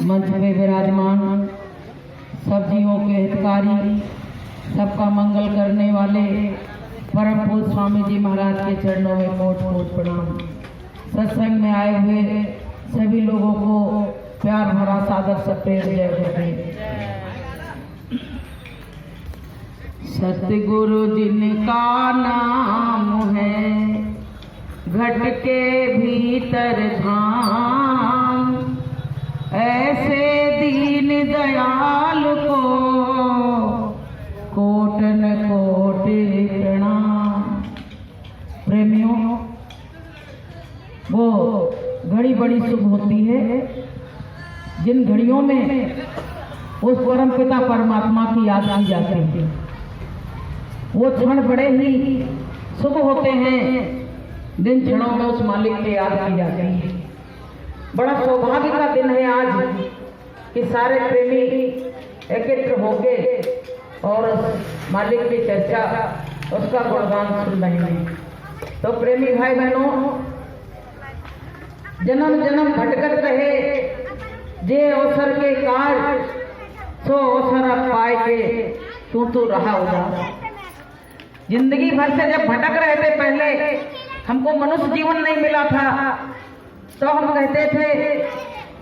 मंच में विराजमान सब जीवों के हितकारी, सबका मंगल करने वाले परम पूज्य स्वामी जी महाराज के चरणों में कोट कोट प्रणाम। सत्संग में आए हुए सभी लोगों को प्यार भरा सादर सप्रेम जय गुरुदेव। सतगुरु जिनका नाम है, घट के भीतर धाम, ऐसे दीन दयाल को कोटन कोट प्रणाम। प्रेमियों, वो घड़ी बड़ी शुभ होती है जिन घड़ियों में उस परम पिता परमात्मा की याद की जाती है। वो क्षण बड़े ही शुभ होते हैं जिन क्षणों में उस मालिक की याद की जाती है। बड़ा सौभाग्य का दिन है आज कि सारे प्रेमी एकत्र होके और मालिक की चर्चा, उसका गुणगान सुन रहे हैं। तो प्रेमी भाई बहनों, जन्म जन्म भटकत रहे जे अवसर के कार, सो अवसर पाए के तू रहा उदास। जिंदगी भर से जब भटक रहे थे, पहले हमको मनुष्य जीवन नहीं मिला था, तो हम कहते थे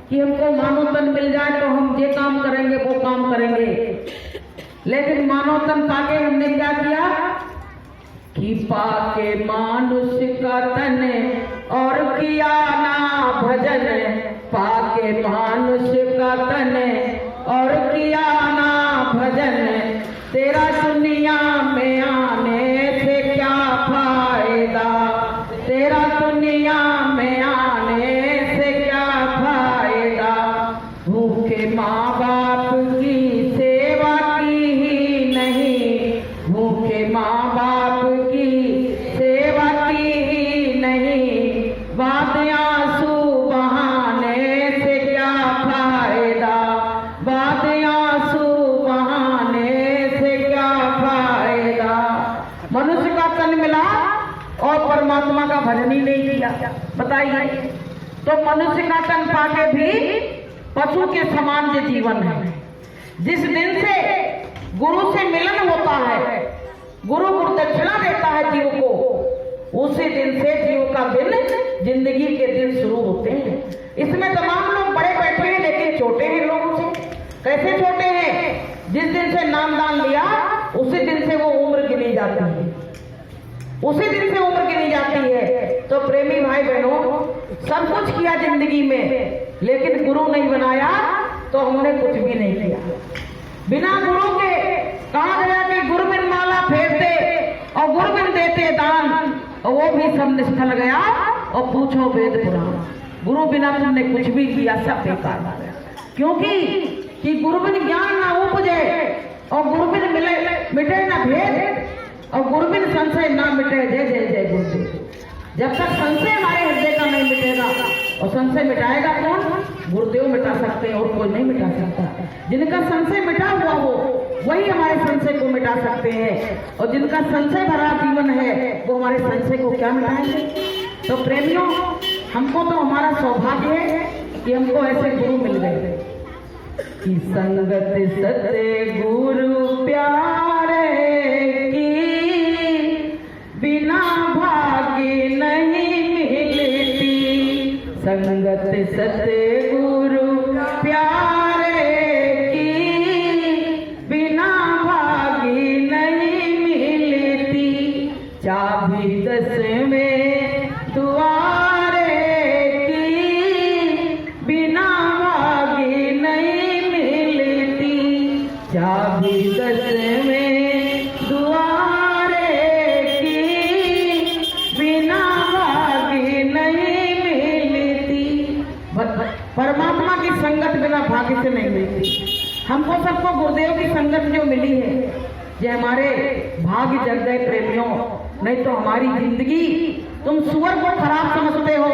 कि हमको मानव तन मिल जाए तो हम ये काम करेंगे वो काम करेंगे। लेकिन मानव तन पाके हमने क्या किया कि पाके मानुष का तन और किया ना भजन, पाके मानुष का तन और किया ना भजन, तेरा दुनिया में आने से क्या फायदा, तेरा दुनिया में आने से क्या फायदा। भूखे माँ बाप की सेवा की ही नहीं, भूखे माँ बाप की सेवा की ही नहीं, बात आंसू बहाने से क्या फायदा, बात आंसू बहाने से क्या फायदा। मनुष्य का तन मिला और परमात्मा का भजन ही नहीं किया, बताइए। तो मनुष्य का तन पाके भी पशु के समान जो जीवन है। जिस दिन से गुरु से मिलन होता है, गुरु गुरुदक्षिणा देता है जीव को, उसी दिन से जीव का दिन, जिंदगी के दिन शुरू होते हैं। इसमें तमाम लोग बड़े बैठे हैं लेकिन छोटे हैं लोगों से। कैसे छोटे हैं? जिस दिन से नाम दान लिया उसी दिन से वो उम्र गिनी जाती है, उसी दिन से उम्र गिनी जाती है। तो प्रेमी भाई बहनों, सब कुछ किया जिंदगी में, लेकिन गुरु नहीं बनाया तो हमने कुछ भी नहीं किया। बिना गुरु के कहा गया कि गुरु बिन माला फेरते और गुरु बिन देते दान, और वो भी सब निष्फल गया। और पूछो वेद पुराण, गुरु बिना तुमने कुछ भी किया सब बेकार हो गया। क्योंकि गुरु बिन ज्ञान ना उपजे, और गुरु बिन मिटे ना भेद, और गुरु बिन संशय ना मिटे जय जय जय गुरुदेव। जब तक संशय हमारे हृदय का नहीं मिटेगा, और संशय मिटाएगा कौन? गुरुदेव मिटा सकते हैं और कोई नहीं मिटा सकता। जिनका संशय मिटा हुआ हो वही हमारे संशय को मिटा सकते हैं, और जिनका संशय भरा जीवन है वो हमारे संशय को क्या मिटाएंगे। तो प्रेमियों, हमको तो हमारा सौभाग्य है कि हमको ऐसे गुरु मिल गए कि संगत सत्य गुरु प्यारे की बिना भाग्य नहीं मिलती, संगत सत्य गुरु प्यारे की बिना भाग्य नहीं मिलती, चाबी 10वें द्वारे की बिना भाग्य नहीं मिलती, चाबी 10वें द्वारे की बिना भाग्य नहीं मिलती। परमात्मा की संगत बिना भाग्य से नहीं मिलती। हमको सबको गुरुदेव की संगत जो मिली है, ये हमारे भाग्य जग गए प्रेमियों। नहीं तो हमारी जिंदगी, तुम सुअर को खराब समझते हो,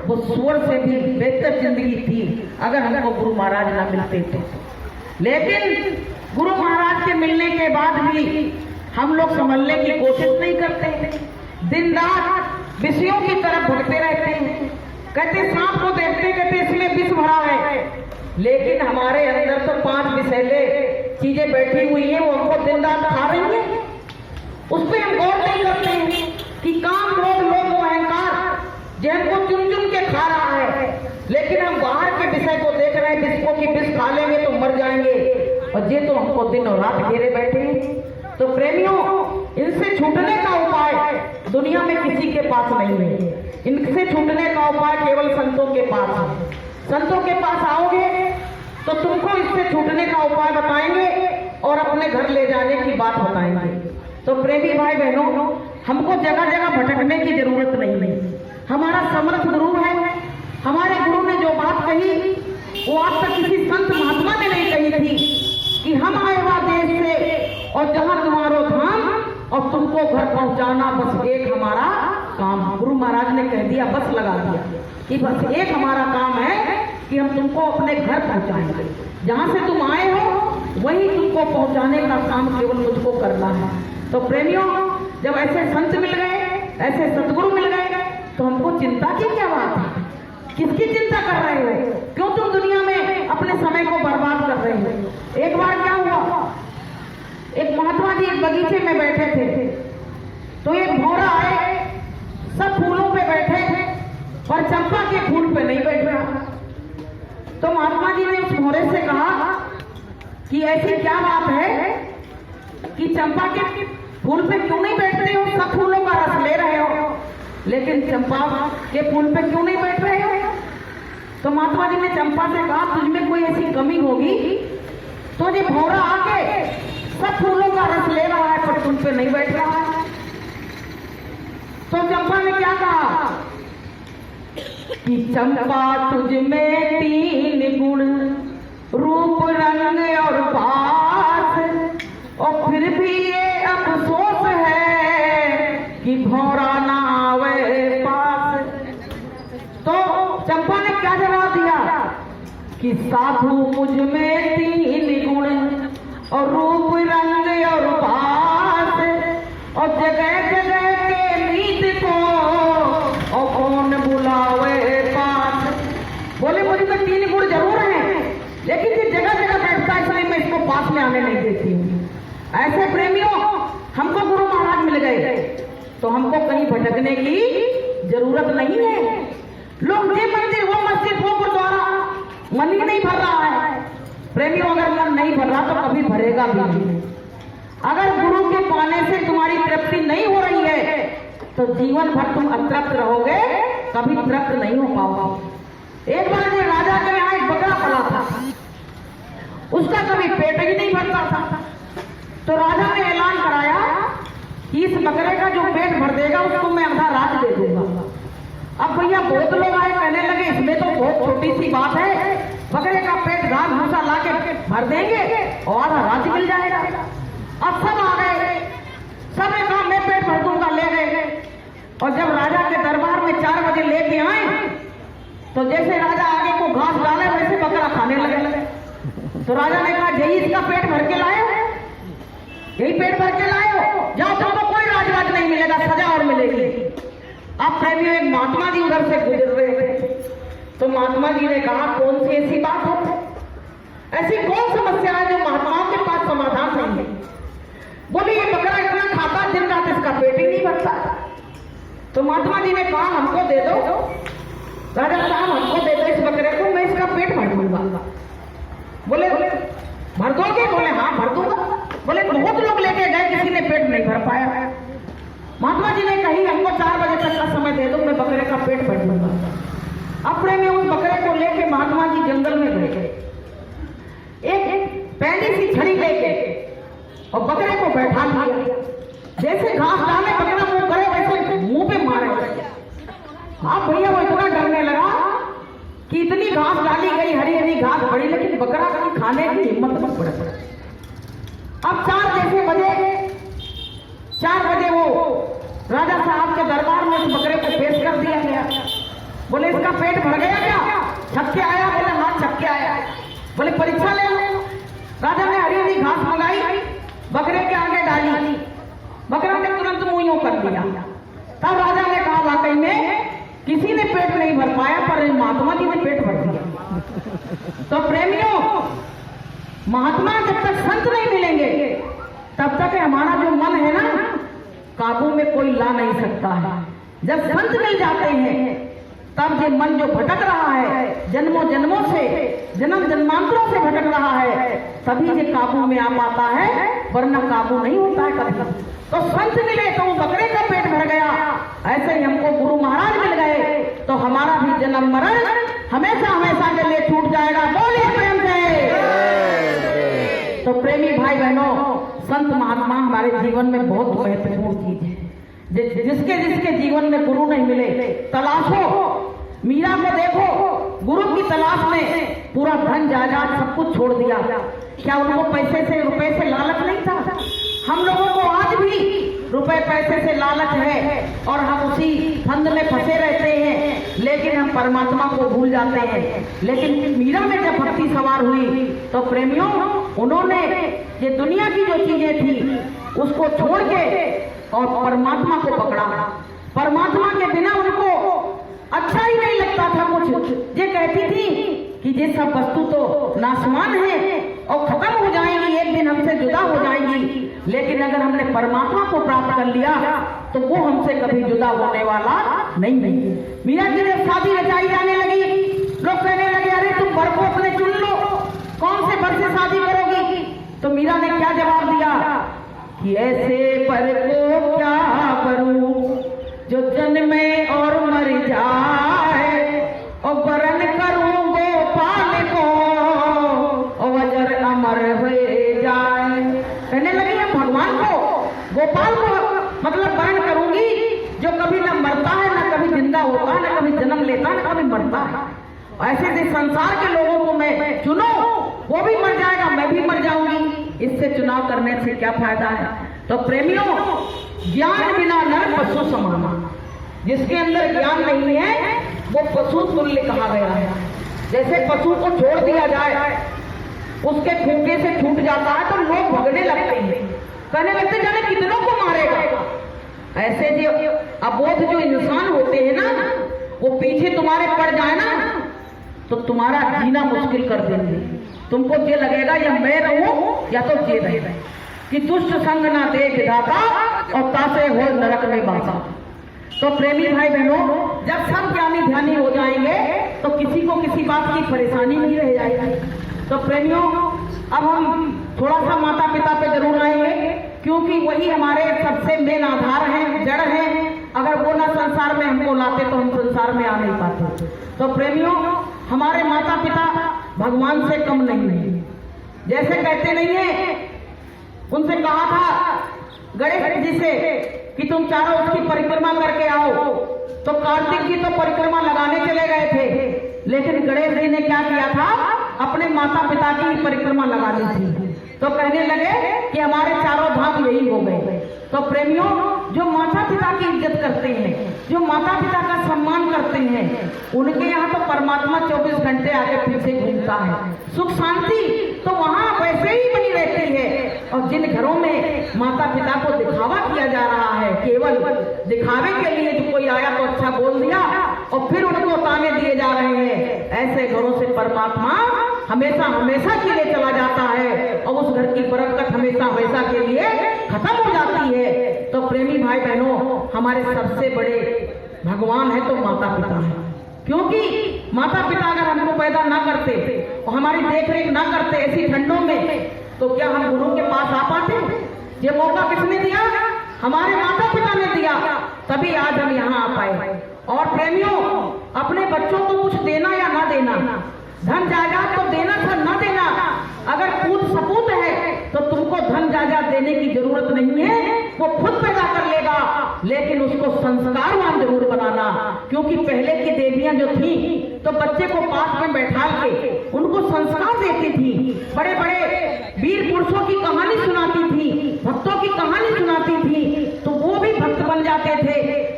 वो सुअर से भी बेहतर जिंदगी थी अगर हमको गुरु महाराज ना मिलते थे। लेकिन गुरु महाराज के मिलने के बाद भी हम लोग संभलने की कोशिश नहीं करते, दिन रात विषयों की तरफ भटकते रहते हैं। कहते सांप को देखते कहते इसमें विष भरा है, लेकिन हमारे अंदर तो 5 विषैले चीजें बैठी हुई हैं, वो हमको दिन रात खा रही हैं। उस पर हम गौर नहीं करते हैं कि काम क्रोध लोभ मोह अहंकार जो हमको चुन चुन के खा रहा है, लेकिन हम बाहर के विषय को देख रहे हैं। विष को कि विष खा लेंगे तो मर जाएंगे, और ये तो हमको दिन और रात घेरे बैठे हैं। तो प्रेमियों, इनसे छूटने का उपाय दुनिया में किसी के पास नहीं है। इनसे छूटने का उपाय केवल संतों के पास है। संतों के पास आओगे तो तुमको इससे छूटने का उपाय बताएंगे और अपने घर ले जाने की बात बताएंगे। तो प्रेमी भाई बहनों, हमको जगह जगह भटकने की जरूरत नहीं है। हमारा समर्थ गुरु है। हमारे गुरु ने जो बात कही वो आज तक किसी संत महात्मा ने नहीं कही थी कि हम आए हुआ देश से और जहां तुम्हारो धाम और तुमको घर पहुंचाना बस एक हमारा काम। गुरु महाराज ने कह दिया, बस लगा दिया कि बस एक हमारा काम है कि हम तुमको अपने घर पहुंचाएंगे। जहां से तुम आए हो वही तुमको पहुंचाने का काम केवल मुझको करना है। तो प्रेमियों, जब ऐसे संत मिल गए, ऐसे सदगुरु मिल गए, तो हमको चिंता की क्या बात है? किसकी चिंता कर रहे हो? क्यों तुम दुनिया में अपने समय को बर्बाद कर रहे हो? एक बार क्या हुआ, एक महात्मा जी एक बगीचे में बैठे थे, तो एक भौरा आए, सब फूलों पे बैठे थे और चंपा के फूल पे नहीं बैठ रहा। तो महात्मा जी ने उस भौरे से कहा कि ऐसी क्या बात है कि चंपा के फूल पे क्यों नहीं बैठते हो? सब फूलों का रस ले रहे हो, लेकिन चंपा के फूल पे क्यों नहीं बैठ रहे हो? तो महात्मा जी ने चंपा से कहा, तुझमें कोई ऐसी कमी होगी तो ये भौरा आके सब फूलों का रस ले रहा है पर तुम पे नहीं बैठ रहा है। तो चंपा ने क्या कहा कि चंपा तुझ में 3 गुण, रूप रंग और पास, और फिर भी ये अफसोस है कि भौरा ना आवे पास। तो चंपा ने क्या जवाब दिया कि साधु मुझ में 3 गुण और रूप रंग और पास, और जगह जगह के नीत को और कौन बुलावे पास। बोले मुझे तो 3 गुण जरूर हैं, लेकिन ये जगह जगह बैठता है इसलिए मैं इसको पास में आने नहीं देती हूँ। ऐसे प्रेमियों, हमको गुरु महाराज मिल गए तो हमको कहीं भटकने की जरूरत नहीं है। लोग ये मंदिर वो मस्जिद वो गुरुद्वारा, मन ही नहीं भर रहा है। प्रेमियों, अगर मन नहीं भर रहा तो कभी भरेगा भी नहीं। अगर गुरु के पाने से तुम्हारी तृप्ति नहीं हो रही है तो जीवन भर तुम अतृप्त रहोगे, कभी तृप्त नहीं हो पाओगे। एक बार ये राजा के यहाँ एक बकरा पला था, उसका कभी पेट ही नहीं भरता था। तो राजा ने ऐलान कराया कि इस बकरे का जो पेट भर देगा उसको मैं आधा राज दे दूंगा। अब भैया बहुत लोग आए, कहने लगे इसमें तो बहुत छोटी सी बात है, बकरे का पेट घास भूसा ला के भर देंगे और आधा राज मिल जाएगा। अब सब आ गए, सब ने कहा मैं पेट भर दूंगा, ले गए। और जब राजा के दरबार में 4 बजे लेके आए तो जैसे राजा आगे को घास डाले वैसे बकरा खाने लगे। तो राजा ने कहा, यही इसका पेट भर के लाए हो, यही पेट भर के लाए हो, जाओ तुमको कोई राजराज नहीं मिलेगा, सजा और मिलेगी। अब प्रेमियों, एक महात्मा जी उधर से गुजर रहे थे, तो महात्मा जी ने कहा, कौन सी ऐसी बात है, ऐसी कौन समस्या है जो महात्माओं के पास समाधान नहीं है? बोले ये बकरा इतना खाता दिन रात इसका पेट ही नहीं भरता। तो महात्मा जी ने कहा, हमको दे दो राजा साहब, हमको दे दो इस बकरे को, मैं इसका पेट भर दूंगा। बोले भर दोगे? बोले हाँ भर दूंगा। बोले बहुत लोग लेके गए, किसी ने पेट नहीं भर पाया। महात्मा जी ने कही, हमको 4 बजे तक का समय दे दो, मैं बकरे का पेट भर दूंगा। अपने में उस बकरे को लेके महात्मा जी जंगल में गए, एक पैनी सी छड़ी लेके और बकरे को बैठा लिया। जैसे घास डाले बकरा मुंह करे वैसे मुंह पे मारे। अब भैया वो इतना डरने लगा कि इतनी घास डाली गई, हरी हरी घास पड़ी, लेकिन बकरा कभी खाने की हिम्मत मत पड़े। अब 4 बजे वो राजा साहब के दरबार में उस बकरे को पेश कर दिया गया। बोले इसका पेट भर गया क्या? छक के आया? बोले हाँ छक के आया। बोले परीक्षा ले लो। राजा ने हरी हरी घास मंगाई, बकरे के आगे डाली, बकरा ने तुरंत मुंह यूं कर दिया। तब राजा ने कहा, वाकई में किसी ने पेट नहीं भर पाया पर महात्मा जी ने पेट भर दिया। तो प्रेमी महात्मा जब तक संत नहीं मिलेंगे तब तक हमारा जो मन है ना काबू में कोई ला नहीं सकता है। जब संत मिल जाते हैं तब ये मन जो भटक रहा है जन्मों जन्मों से, जन्म जन्मांतरों से भटक रहा है, तभी ये काबू में आ पाता है, वरना काबू नहीं होता है कभी। तो संत मिले तो वो बकरे का पेट भर गया, ऐसे ही हमको गुरु महाराज मिल गए तो हमारा भी जन्म मरण हमेशा हमेशा के लिए छूट जाएगा। बोलिए प्रेम से। तो प्रेमी भाई बहनों, संत महात्मा हमारे जीवन में बहुत महत्वपूर्ण चीज है। जिसके जिसके जीवन में गुरु नहीं मिले तलाशो। मीरा को देखो, गुरु की तलाश में पूरा धन जायदाद सब कुछ छोड़ दिया। क्या उनको पैसे से रुपए से लालच नहीं था? हम लोगों को आज भी रुपए पैसे से लालच है और हम उसी फंद में फंसे रहते हैं, लेकिन हम परमात्मा को भूल जाते हैं। लेकिन मीरा में जब भक्ति सवार हुई तो प्रेमियों, उन्होंने ये दुनिया की जो चीजें थी उसको छोड़ के और परमात्मा को पकड़ा। परमात्मा के बिना उनको अच्छा ही नहीं लगता था कुछ। ये कहती थी कि ये सब वस्तु तो नासमान है और खत्म हो जाएंगी, एक दिन हमसे जुदा हो जाएंगी, लेकिन अगर हमने परमात्मा को प्राप्त कर लिया तो वो हमसे कभी जुदा होने वाला नहीं। मीरा की जब शादी रचाई जाने लगी, लोग कहने लगे अरे तुम वर को अपने चुन लो, कौन से वर से शादी करोगी? तो मीरा ने क्या जवाब दिया कि ऐसे पर को क्या करूं जो जन्मे और मर जाए, और वरण करूं गोपाल को और अजर अमर हो जाए। कहने लगी हम भगवान को, गोपाल को मतलब वरण करूंगी जो कभी न मरता है, न कभी जिंदा होता है, न कभी जन्म लेता है, न कभी मरता है। ऐसे से संसार के लोगों को मैं चुनो, वो भी मर जाएगा, मैं भी मर जाऊंगी, इससे चुनाव करने से क्या फायदा है? तो प्रेमियों, ज्ञान बिना नर पशु समाना। जिसके अंदर ज्ञान नहीं है वो पशु तुल्य कहा गया है। जैसे पशु को छोड़ दिया जाए, उसके खूंटे से छूट जाता है तो लोग भगने लगते हैं, कहने लगते जाने कितनों को मारेगा। ऐसे जो अबोध जो इंसान होते हैं ना, वो पीछे तुम्हारे पड़ जाए ना तो तुम्हारा जीना मुश्किल कर देंगे। तुमको ये लगेगा या मैं रहूं या तो ये रहे, कि दुष्ट संग ना दे विधाता और तासे हो नरक में बासा। तो प्रेमी भाई बहनों, जब सब ज्ञानी ध्यानी हो जाएंगे तो किसी को किसी बात की परेशानी नहीं रह जाएगी। तो प्रेमियों, अब हम थोड़ा सा माता पिता पे जरूर आएंगे, क्योंकि वही हमारे सबसे मेन आधार हैं, जड़ हैं। अगर वो ना संसार में हमको लाते तो हम संसार में आ नहीं पाते। तो प्रेमियों, हमारे माता पिता भगवान से कम नहीं है। जैसे कहते नहीं है, उनसे कहा था गणेश जी से कि तुम चारों उसकी परिक्रमा करके आओ, तो कार्तिक जी तो परिक्रमा लगाने चले गए थे, लेकिन गणेश जी ने क्या किया था, अपने माता पिता की परिक्रमा लगा ली थी। तो कहने लगे कि हमारे चारों धाम यही हो गए। तो प्रेमियों, जो माता पिता की इज्जत करते हैं, जो माता पिता का सम्मान करते हैं, उनके यहाँ तो परमात्मा 24 घंटे आगे पीछे घूमता है। सुख शांति तो वहाँ वैसे ही बनी रहती है। और जिन घरों में माता पिता को दिखावा किया जा रहा है, केवल दिखावे के लिए जो कोई आया तो अच्छा बोल दिया और फिर उनको ताने दिए जा रहे हैं, ऐसे घरों से परमात्मा हमेशा हमेशा के लिए चला जाता है और उस घर की बरकत हमेशा हमेशा के लिए खत्म हो जाती है। तो प्रेमी भाई बहनों, हमारे सबसे बड़े भगवान है तो माता पिता है। क्योंकि माता पिता अगर हमको पैदा ना करते और हमारी देख रेख ना करते ऐसी ठंडों में, तो क्या हम गुरु के पास आ पाते? ये मौका किसने दिया? हमारे माता पिता ने दिया, तभी आज हम यहाँ आ पाए। और प्रेमियों, अपने बच्चों को कुछ देना या ना देना, धन जायदाद तो देना था ना देना, अगर पूत सपूत है तो तुमको धन जायदाद देने की जरूरत नहीं है, वो खुद पैदा कर लेगा, लेकिन उसको संस्कारवान जरूर बनाना। क्योंकि पहले की देवियां जो थी तो बच्चे को पास में बैठा के उनको संस्कार देती थी, बड़े बड़े वीर पुरुषों की कहानी सुनाती थी, भक्तों की कहानी सुनाती थी, तो वो भी भक्त बन जाते थे।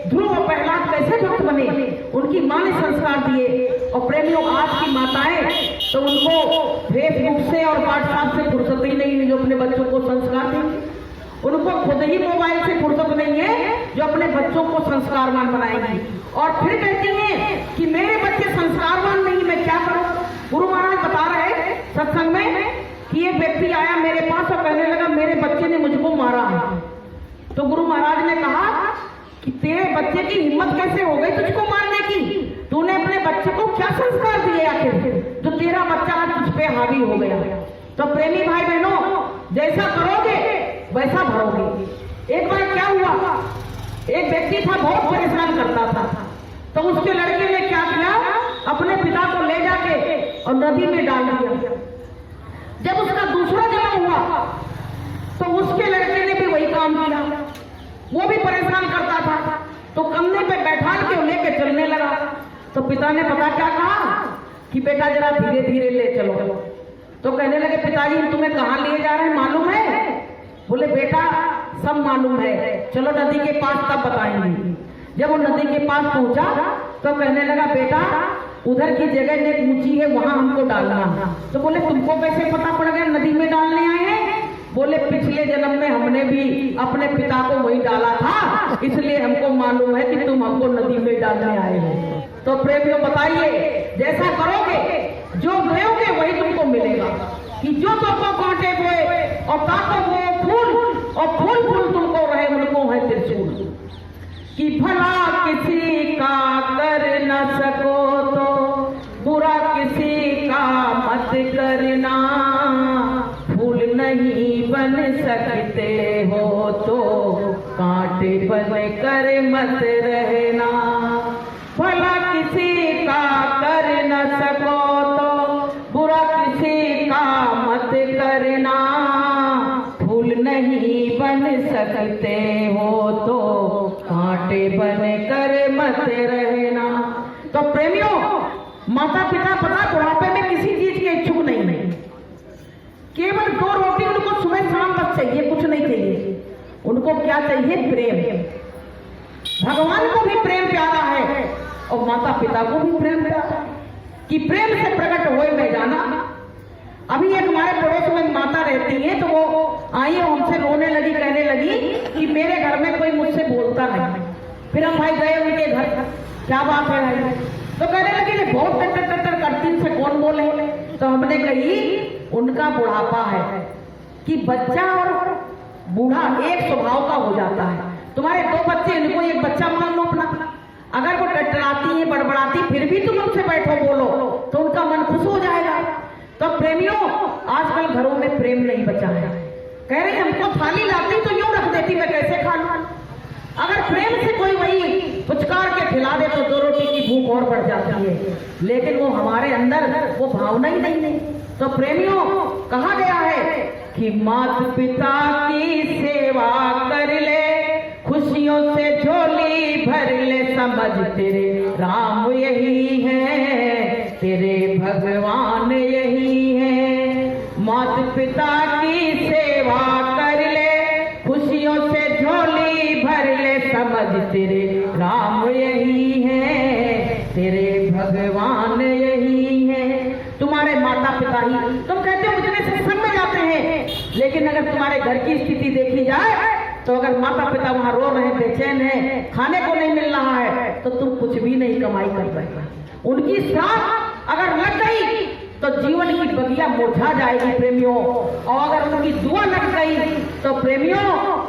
ध्रुव और प्रहलाद कैसे भक्त बने? उनकी मां ने संस्कार दिए। और प्रेमियों, आज की माताएं तो उनको फेसबुक से और व्हाट्सएप से फुर्सत ही नहीं है जो अपने बच्चों को संस्कार दें। उनको खुद ही मोबाइल से फुर्सत नहीं है जो अपने बच्चों को संस्कारवान बनाएंगी। और फिर कहती हैं कि मेरे बच्चे संस्कारवान नहीं, मैं क्या करूं? गुरु महाराज बता रहे सत्संग में कि एक व्यक्ति आया मेरे पास और कहने लगा मेरे बच्चे ने मुझको मारा है। तो गुरु महाराज ने कहा कि तेरे बच्चे की हिम्मत कैसे हो गई तुझको मारने की? तूने अपने बच्चे को क्या संस्कार दिए आखिर तो तेरा बच्चा आज तुझ पे हावी हो गया? तो प्रेमी भाई बहनों, जैसा करोगे वैसा भरोगे। एक बार क्या हुआ, एक व्यक्ति था बहुत परेशान करता था, तो उसके लड़के ने क्या किया, अपने पिता को ले जाके और नदी में डाल दिया। जब उसका दूसरा जन्म हुआ तो उसके लड़के ने भी वही काम किया, वो भी परेशान करता था, तो कंधे पे बैठा के लेके चलने लगा। तो पिता ने पता क्या कहा कि बेटा जरा धीरे धीरे ले चलो। तो कहने लगे पिताजी हम तुम्हें कहाँ लिए जा रहे हैं मालूम है? बोले बेटा सब मालूम है, चलो नदी के पास तब बताएंगे। जब वो नदी के पास पहुंचा तो कहने लगा बेटा उधर की जगह एक ऊंची है वहां हमको डालना। तो बोले तुमको कैसे पता पड़ गया नदी में डालने आए हैं? बोले पिछले जन्म में हमने भी अपने पिता को वही डाला था, इसलिए हमको मालूम है कि तुम हमको नदी में डालने आए हो। तो प्रेमियों बताइए, जैसा करोगे जो बोओगे वही तुमको मिलेगा। कि जो तुमको कांटे बोए और ताको वो फूल और फूल फूल तुमको रहे उनको है त्रिशूल। कि भला किसी का कर न सको तो बुरा किसी का मत करना, फूल नहीं बन सकते हो तो कांटे बन कर मत रहना। भला किसी का कर न सको तो बुरा किसी का मत करना, फूल नहीं बन सकते हो तो कांटे बन कर मत रहना। तो प्रेमियों, माता पिता पता बुढ़ापे में किसी चीज के इच्छुक नहीं, केवल 2 रोटी उनको सुबह शाम बस चाहिए, कुछ नहीं चाहिए। उनको क्या चाहिए? प्रेम। भगवान को भी प्रेम प्यारा है और माता पिता को भी प्रेम प्यारा है कि प्रेम से प्रकट होए मैं जाना। अभी एक हमारे पड़ोस में माता रहती है, तो वो आई और हमसे रोने लगी, कहने लगी कि मेरे घर में कोई मुझसे बोलता नहीं। फिर हम भाई गए उनके घर, क्या बात है भाई? तो कहने लगी बहुत टटर करती से कौन बोले? तो हमने कही उनका बुढ़ापा है कि बच्चा और बूढ़ा एक स्वभाव का हो जाता है। तुम्हारे 2 बच्चे, इनको एक बच्चा मान लो अपना, अगर वो टटराती है बड़बड़ाती फिर भी तुम उनसे बैठो बोलो तो उनका मन खुश हो जाएगा। तो प्रेमियों, आजकल घरों में प्रेम नहीं बचा है। कह रहे हमको थाली लाती तो यूं रख देती, मैं कैसे खा लूं? अगर प्रेम से कोई वही पुचकार के खिला दे तो 2 रोटी की भूख और बढ़ जाती है, लेकिन वो हमारे अंदर वो भावना ही नहीं। तो प्रेमियों, कहा गया है कि माता पिता की सेवा कर ले, खुशियों से झोली भर ले, समझ तेरे राम यही है, तेरे भगवान यही है। माता पिता की सेवा कर ले, खुशियों से झोली भर ले, समझ तेरे राम यही है, तेरे भगवान यही है। तुम्हारे माता पिता ही, तुम कहते हो मुझे सत्संग में जाते हैं, लेकिन अगर तुम्हारे घर की स्थिति देखी जाए तो अगर माता पिता वहां रो रहे हैं, बेचैन है, खाने को नहीं मिल रहा है, तो तुम कुछ भी नहीं कमाई कर रहे। उनकी साथ अगर लग गई तो जीवन की बगिया मुरझा जाएगी प्रेमियों, और अगर उनकी दुआ लग गई तो प्रेमियों,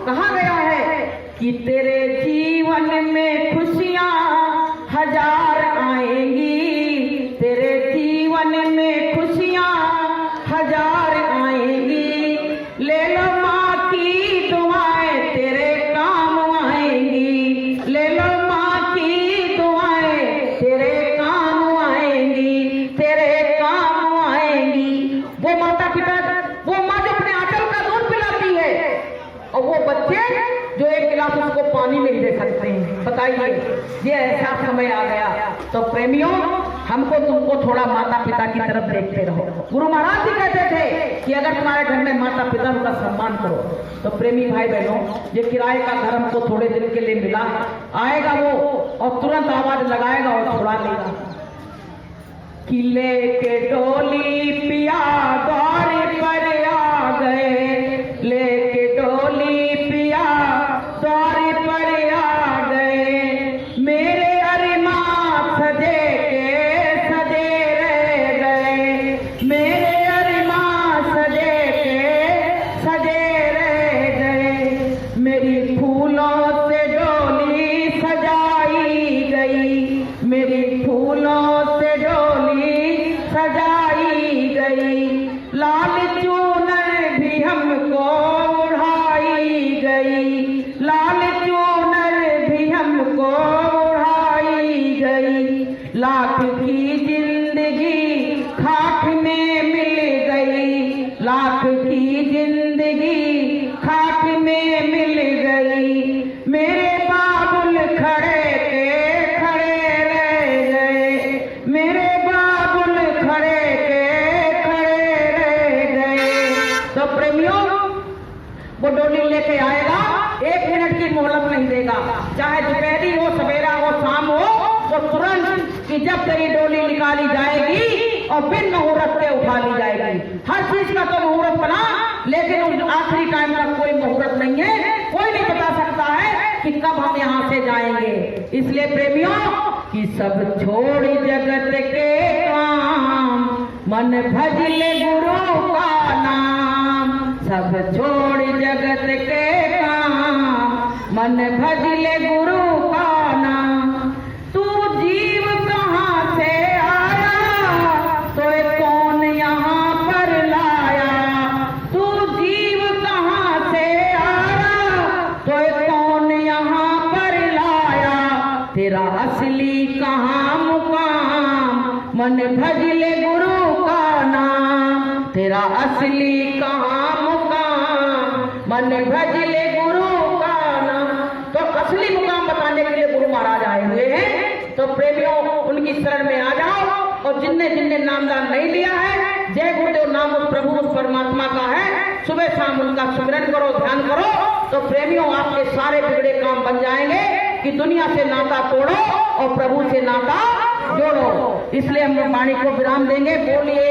कहा गया है कि तेरे जीवन में खुशियां 1000 आएंगी, तेरे जीवन में खुशियां 1000 आएंगी। ले लो माँ की दुआएं तेरे काम आएंगी, ले लो माँ की दुआएं तेरे काम आएंगी, तेरे काम आएंगी। वो माता पिता, वो माँ जो अपने आंचल का दूध पिलाती है और वो बच्चे जो 1 गिलास उसको पानी नहीं दे सकते हैं। बताइए, ये ऐसा समय आ गया। तो प्रेमियों, हमको तुमको थोड़ा माता पिता की तरफ देखते रहो। गुरु महाराज जी कहते थे कि अगर तुम्हारे घर में माता पिता उनका सम्मान करो। तो प्रेमी भाई बहनों, ये किराए का घर हमको थोड़े दिन के लिए मिला, आएगा वो और तुरंत आवाज लगाएगा और छुड़ा लेगा। किले के डोली पिया द्वार पर आ गए, लेके डोली पिया द्वार पर आ गए, मेरे अरमान सजे के सजे रह गए, मेरे अरमान सजे लाख की जिंदगी खाक में मिल गई, मेरे बाबुल खड़े के खड़े रह गए, मेरे बाबुल खड़े के खड़े रह गए। तो प्रेमियों, वो डोली लेके आएगा, 1 मिनट की मोहलत नहीं देगा, चाहे दोपहरी हो, सवेरा हो, शाम हो, वो तुरंत कि जब तेरी डोली निकाली जाएगी और बिन मुहूर्त के उठा ली जाएगी। हर चीज का तो मुहूर्त बना, लेकिन उस आखिरी टाइम का कोई मुहूर्त नहीं है, कोई नहीं बता सकता है कि कब हम यहाँ से जाएंगे। इसलिए प्रेमियों, कि सब छोड़ जगत के काम, मन भज ले गुरु का नाम, सब छोड़ जगत के काम, मन भज ले गुरु का नाम। तू जीव कहाँ से आया, तो कौन यहाँ पर लाया, तू जीव कहाँ से आया, तो कौन यहाँ पर लाया, तेरा असली कहाँ मुकाम, मन भज ले गुरु का नाम, तेरा असली कहाँ मुकाम, मन भज ले गुरु का नाम। तो असली मुकाम बताने के लिए गुरु महाराज आए हुए हैं। तो प्रेमियों, उनकी शरण में आ जाओ, और जिनने जिनने नामदान नहीं लिया है, जय गुरुदेव नाम उस प्रभु उस परमात्मा का है, सुबह शाम उनका स्मरण करो, ध्यान करो। तो प्रेमियों, आपके सारे बिगड़े काम बन जाएंगे कि दुनिया से नाता तोड़ो और प्रभु से नाता जोड़ो। इसलिए हम वाणी को विराम देंगे। बोलिए